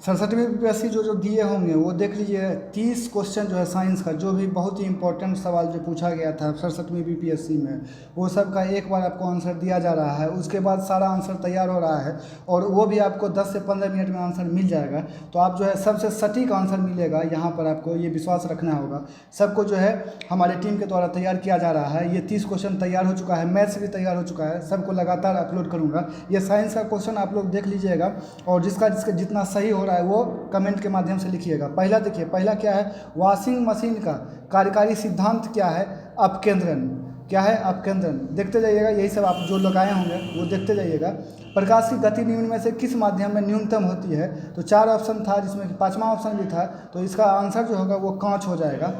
67वीं BPSC जो दिए होंगे वो देख लीजिए। 30 क्वेश्चन जो है साइंस का, जो भी बहुत ही इंपॉर्टेंट सवाल जो पूछा गया था 67वीं बीपीएससी में, वो सब का एक बार आपको आंसर दिया जा रहा है। उसके बाद सारा आंसर तैयार हो रहा है और वो भी आपको 10 से 15 मिनट में आंसर मिल जाएगा। तो आप जो है सबसे सटीक आंसर मिलेगा, यहाँ पर आपको ये विश्वास रखना होगा। सबको जो है हमारे टीम के द्वारा तैयार किया जा रहा है। ये 30 क्वेश्चन तैयार हो चुका है, मैथ्स भी तैयार हो चुका है, सबको लगातार अपलोड करूँगा। ये साइंस का क्वेश्चन आप लोग देख लीजिएगा और जिसका जितना सही हो रहा है वो कमेंट के माध्यम से लिखिएगा। पहला देखिए, पहला क्या है, वॉशिंग मशीन का कार्यकारी सिद्धांत क्या है, अपकेंद्रन। क्या है, अपकेंद्रन। देखते जाइएगा, यही सब आप जो लगाए होंगे वो देखते जाइएगा। प्रकाश की गति निम्न में से किस माध्यम में न्यूनतम होती है? तो 4 ऑप्शन था, जिसमें 5वां ऑप्शन भी था, तो इसका आंसर जो होगा वो कांच हो जाएगा।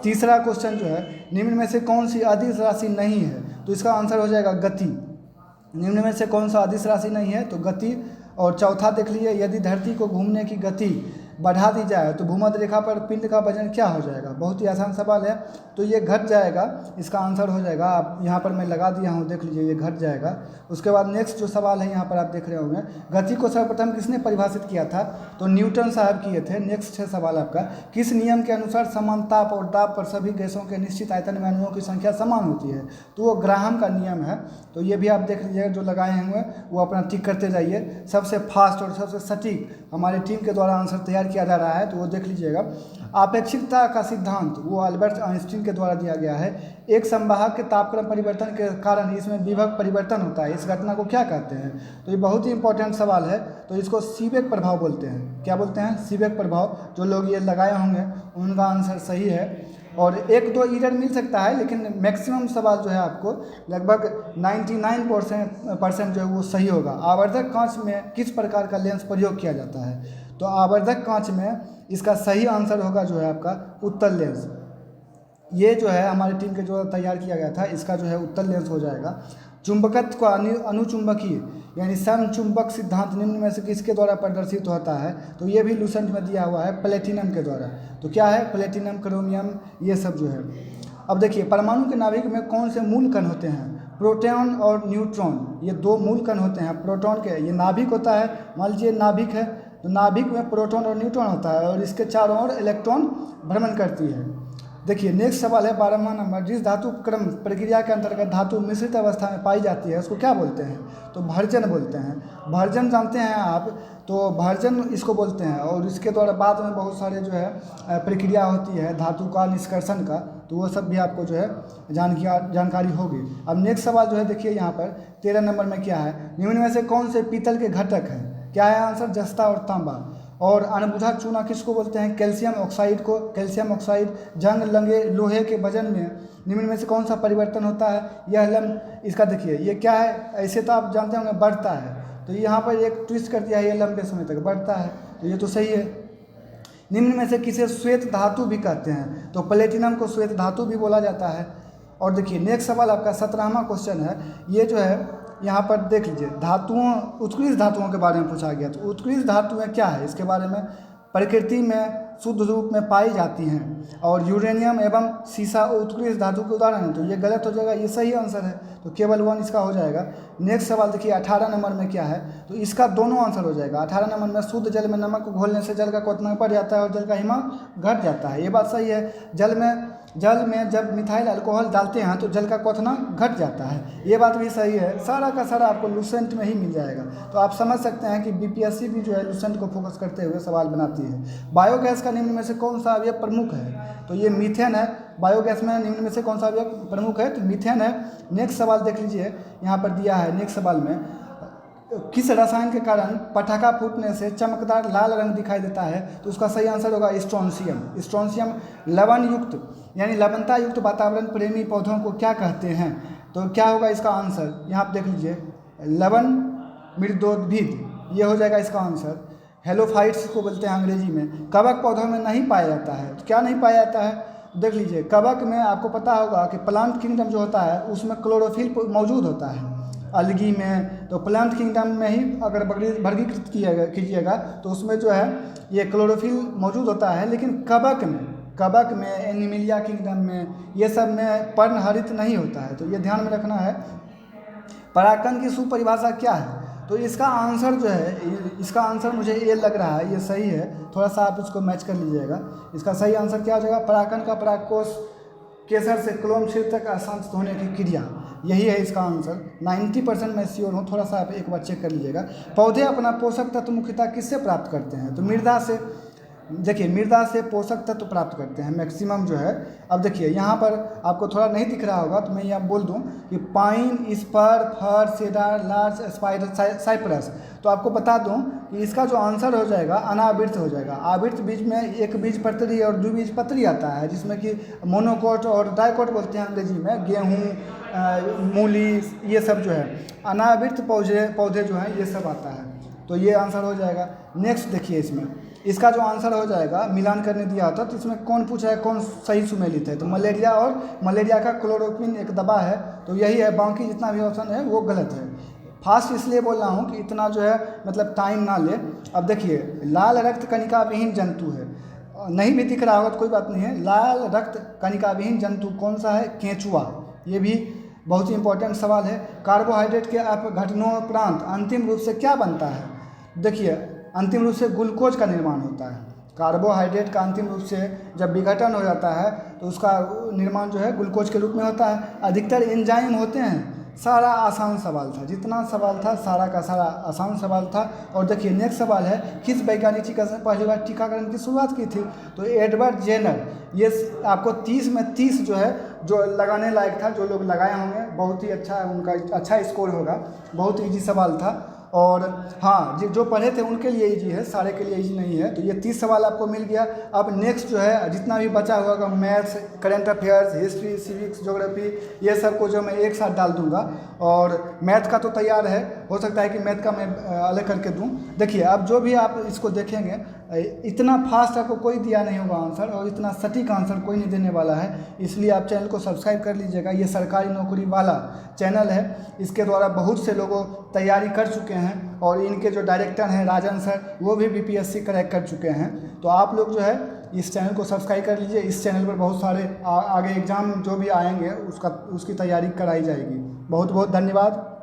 तीसरा क्वेश्चन जो है, निम्न में से कौन सी अदिश राशि नहीं है? तो इसका आंसर हो जाएगा गति। निम्न में से कौन सा अदिश राशि नहीं है? तो गति। और चौथा देख लीजिए, यदि धरती को घूमने की गति बढ़ा दी जाए तो भूमध्य रेखा पर पिंड का वजन क्या हो जाएगा? बहुत ही आसान सवाल है, तो ये घट जाएगा। इसका आंसर हो जाएगा, आप यहाँ पर मैं लगा दिया हूँ, देख लीजिए, ये घट जाएगा। उसके बाद नेक्स्ट जो सवाल है यहाँ पर आप देख रहे होंगे, गति को सर्वप्रथम किसने परिभाषित किया था? तो न्यूटन साहब किए थे। नेक्स्ट है सवाल आपका, किस नियम के अनुसार समान ताप और दाब पर सभी गैसों के निश्चित आयतन में अणुओं की संख्या समान होती है? तो वो ग्राहम का नियम है। तो ये भी आप देख लीजिएगा, जो लगाए होंगे वो अपना टिक करते जाइए। सबसे फास्ट और सबसे सटीक हमारी टीम के द्वारा आंसर तैयार किया जा रहा है, तो वो देख लीजिएगा। आपेक्षिकता का सिद्धांत वो अल्बर्ट आइंस्टीन के द्वारा दिया गया है। एक संवाहक के तापक्रम परिवर्तन के कारण इसमें विभव परिवर्तन होता है, इस घटना को क्या कहते हैं? तो ये बहुत ही इंपॉर्टेंट सवाल है, तो इसको सीबेक प्रभाव बोलते हैं। क्या बोलते हैं? सीबेक प्रभाव। जो लोग ये लगाए होंगे उनका आंसर सही है। और 1-2 एरर मिल सकता है, लेकिन मैक्सिमम सवाल जो है आपको लगभग 99% जो है वो सही होगा। आवर्धक कांच में किस प्रकार का लेंस प्रयोग किया जाता है? तो आवर्धक कांच में इसका सही आंसर होगा जो है आपका उत्तल लेंस। ये जो है हमारी टीम के जो तैयार किया गया था, इसका जो है उत्तल लेंस हो जाएगा। चुंबकत्व का अनुचुंबकीय यानी समचुंबक सिद्धांत निम्न में से किसके द्वारा प्रदर्शित होता है? तो ये भी लूसेंट में दिया हुआ है, प्लेटिनम के द्वारा। तो क्या है? प्लेटिनम, क्रोमियम, ये सब जो है। अब देखिए, परमाणु के नाभिक में कौन से मूल कण होते हैं? प्रोटॉन और न्यूट्रॉन, ये 2 मूल कण होते हैं। प्रोटॉन के, ये नाभिक होता है, मान लीजिए नाभिक है, तो नाभिक में प्रोटॉन और न्यूट्रॉन होता है और इसके चारों ओर इलेक्ट्रॉन भ्रमण करती है। देखिए, नेक्स्ट सवाल है 12वां नंबर, जिस धातु क्रम प्रक्रिया के अंतर्गत धातु मिश्रित अवस्था में पाई जाती है उसको क्या बोलते हैं? तो भर्जन बोलते हैं। भर्जन जानते हैं आप, तो भर्जन इसको बोलते हैं। और इसके द्वारा बाद में बहुत सारे जो है प्रक्रिया होती है धातु का निष्कर्षण का, तो वो सब भी आपको जो है जानकारी होगी। अब नेक्स्ट सवाल जो है देखिए यहाँ पर 13 नंबर में क्या है, निम्न में से कौन से पीतल के घटक हैं? क्या है आंसर? जस्ता और तांबा। और अनबुझा चूना किसको बोलते हैं? कैल्शियम ऑक्साइड को। Calcium oxide. जंग लगे लोहे के वजन में निम्न में से कौन सा परिवर्तन होता है? यह इसका देखिए, ये क्या है? ऐसे तो आप जानते होंगे बढ़ता है, तो यहाँ पर एक ट्विस्ट कर दिया है, ये लंबे समय तक बढ़ता है, तो ये तो सही है। निम्न में से किसे श्वेत धातु भी कहते हैं? तो प्लेटिनम को श्वेत धातु भी बोला जाता है। और देखिए, नेक्स्ट सवाल आपका 17वां क्वेश्चन है, ये जो है यहाँ पर देख लीजिए, धातुओं, उत्कृष्ट धातुओं के बारे में पूछा गया। तो उत्कृष्ट धातुएं क्या है? इसके बारे में, प्रकृति में शुद्ध रूप में पाई जाती हैं और यूरेनियम एवं सीसा उत्कृष्ट धातु के उदाहरण हैं। तो ये गलत हो जाएगा, ये सही आंसर है, तो केवल 1 इसका हो जाएगा। नेक्स्ट सवाल देखिए 18 नंबर में क्या है, तो इसका दोनों आंसर हो जाएगा। 18 नंबर में, शुद्ध जल में नमक को घोलने से जल का क्वथनांक बढ़ जाता है और जल का हिमांक घट जाता है। ये बात सही है। जल में जब मिथाइल अल्कोहल डालते हैं तो जल का क्वथनांक घट जाता है, ये बात भी सही है। सारा का सारा आपको लूसेंट में ही मिल जाएगा। तो आप समझ सकते हैं कि बीपीएससी भी जो है लूसेंट को फोकस करते हुए सवाल बनाती है। बायोगैस का निम्न में से कौन सा अवयव प्रमुख है? तो ये मीथेन है। बायोगैस में निम्न में से कौन सा अवयव प्रमुख है? तो मीथेन है। नेक्स्ट सवाल देख लीजिए, यहाँ पर दिया है नेक्स्ट सवाल में, किस रसायन के कारण पटाखा फूटने से चमकदार लाल रंग दिखाई देता है? तो उसका सही आंसर होगा स्ट्रोंशियम। स्ट्रोंशियम लवण युक्त यानी लवणता युक्त वातावरण प्रेमी पौधों को क्या कहते हैं? तो क्या होगा इसका आंसर? यहाँ आप देख लीजिए, लवण मृदोद्भिद, ये हो जाएगा इसका आंसर। हेलोफाइट्स को बोलते हैं अंग्रेजी में। कवक पौधों में नहीं पाया जाता है, तो क्या नहीं पाया जाता है? देख लीजिए, कवक में आपको पता होगा कि प्लांट किंगडम जो होता है उसमें क्लोरोफिल मौजूद होता है। अलगी में, तो प्लांट किंगडम में ही अगर वर्गीकृत कीजिएगा तो उसमें जो है ये क्लोरोफिल मौजूद होता है। लेकिन कवक में एनिमिलिया किंगडम में, ये सब में पर्णहरित नहीं होता है, तो ये ध्यान में रखना है। परागकण की सुपरिभाषा क्या है? तो इसका आंसर जो है, इसका आंसर मुझे ये लग रहा है, ये सही है, थोड़ा सा आप इसको मैच कर लीजिएगा। इसका सही आंसर क्या हो जाएगा, परागकण का परागकोश केसर से क्लोम क्षीर तक अशांत होने की क्रिया, यही है इसका आंसर। 90% मैं श्योर हूँ, थोड़ा सा आप एक बार चेक कर लीजिएगा। पौधे अपना पोषक तत्व मुख्यतः किससे प्राप्त करते हैं, तो मृदा से। देखिए मृदा से पोषक तत्व प्राप्त करते हैं मैक्सिमम जो है। अब देखिए यहाँ पर आपको थोड़ा नहीं दिख रहा होगा तो मैं यहाँ बोल दूँ कि पाइन, स्पर, फर, सेडार, लार्च, स्पाइडर, साइप्रस। तो आपको बता दूँ कि इसका जो आंसर हो जाएगा अनावृत हो जाएगा। आवृत बीज में एक बीज पत्री और द्विबीजपत्री आता है, जिसमें कि मोनोकोट और डाइकोट बोलते हैं अंग्रेजी में। गेहूँ, मूली, ये सब जो है अनावृत पौधे जो हैं ये सब आता है, तो ये आंसर हो जाएगा। नेक्स्ट देखिए इसमें इसका जो आंसर हो जाएगा, मिलान करने दिया होता तो इसमें कौन पूछा है कौन सही सुमेलित है, तो मलेरिया, और मलेरिया का क्लोरोक्विन एक दवा है, तो यही है। बाकी जितना भी ऑप्शन है वो गलत है। फास्ट इसलिए बोल रहा हूँ कि इतना जो है मतलब टाइम ना ले। अब देखिए लाल रक्त कणिका विहीन जंतु है, नहीं भी दिख रहा होगा तो कोई बात नहीं है। लाल रक्त कणिका विहीन जंतु कौन सा है, केंचुआ। ये भी बहुत ही इंपॉर्टेंट सवाल है। कार्बोहाइड्रेट के अपघटनोपरांत अंतिम रूप से क्या बनता है, देखिए अंतिम रूप से ग्लूकोज का निर्माण होता है। कार्बोहाइड्रेट का अंतिम रूप से जब विघटन हो जाता है तो उसका निर्माण जो है ग्लूकोज के रूप में होता है। अधिकतर एंजाइम होते हैं। सारा आसान सवाल था, जितना सवाल था सारा का सारा आसान सवाल था। और देखिए नेक्स्ट सवाल है, किस वैज्ञानिक चिकित्सक ने पहली बार टीकाकरण की शुरुआत की थी, तो एडवर्ड जेनर। ये आपको 30 में 30 जो है जो लगाने लायक था, जो लोग लगाए होंगे बहुत ही अच्छा, उनका अच्छा स्कोर होगा। बहुत ईजी सवाल था। और हाँ, जो पढ़े थे उनके लिए इजी है, सारे के लिए इजी नहीं है। तो ये 30 सवाल आपको मिल गया। अब नेक्स्ट जो है जितना भी बचा हुआ होगा, maths, current affairs, history, civics, geography, ये सब को जो मैं एक साथ डाल दूंगा। और मैथ का तो तैयार है, हो सकता है कि मैथ का मैं अलग करके दूं। देखिए अब जो भी आप इसको देखेंगे, इतना फास्ट आपको कोई दिया नहीं होगा आंसर, और इतना सटीक आंसर कोई नहीं देने वाला है। इसलिए आप चैनल को सब्सक्राइब कर लीजिएगा। ये सरकारी नौकरी वाला चैनल है, इसके द्वारा बहुत से लोगों तैयारी कर चुके हैं, और इनके जो डायरेक्टर हैं राजन सर, वो भी बीपीएससी क्रैक कर चुके हैं। तो आप लोग जो है इस चैनल को सब्सक्राइब कर लीजिए। इस चैनल पर बहुत सारे आगे एग्ज़ाम जो भी आएंगे उसकी तैयारी कराई जाएगी। बहुत बहुत धन्यवाद।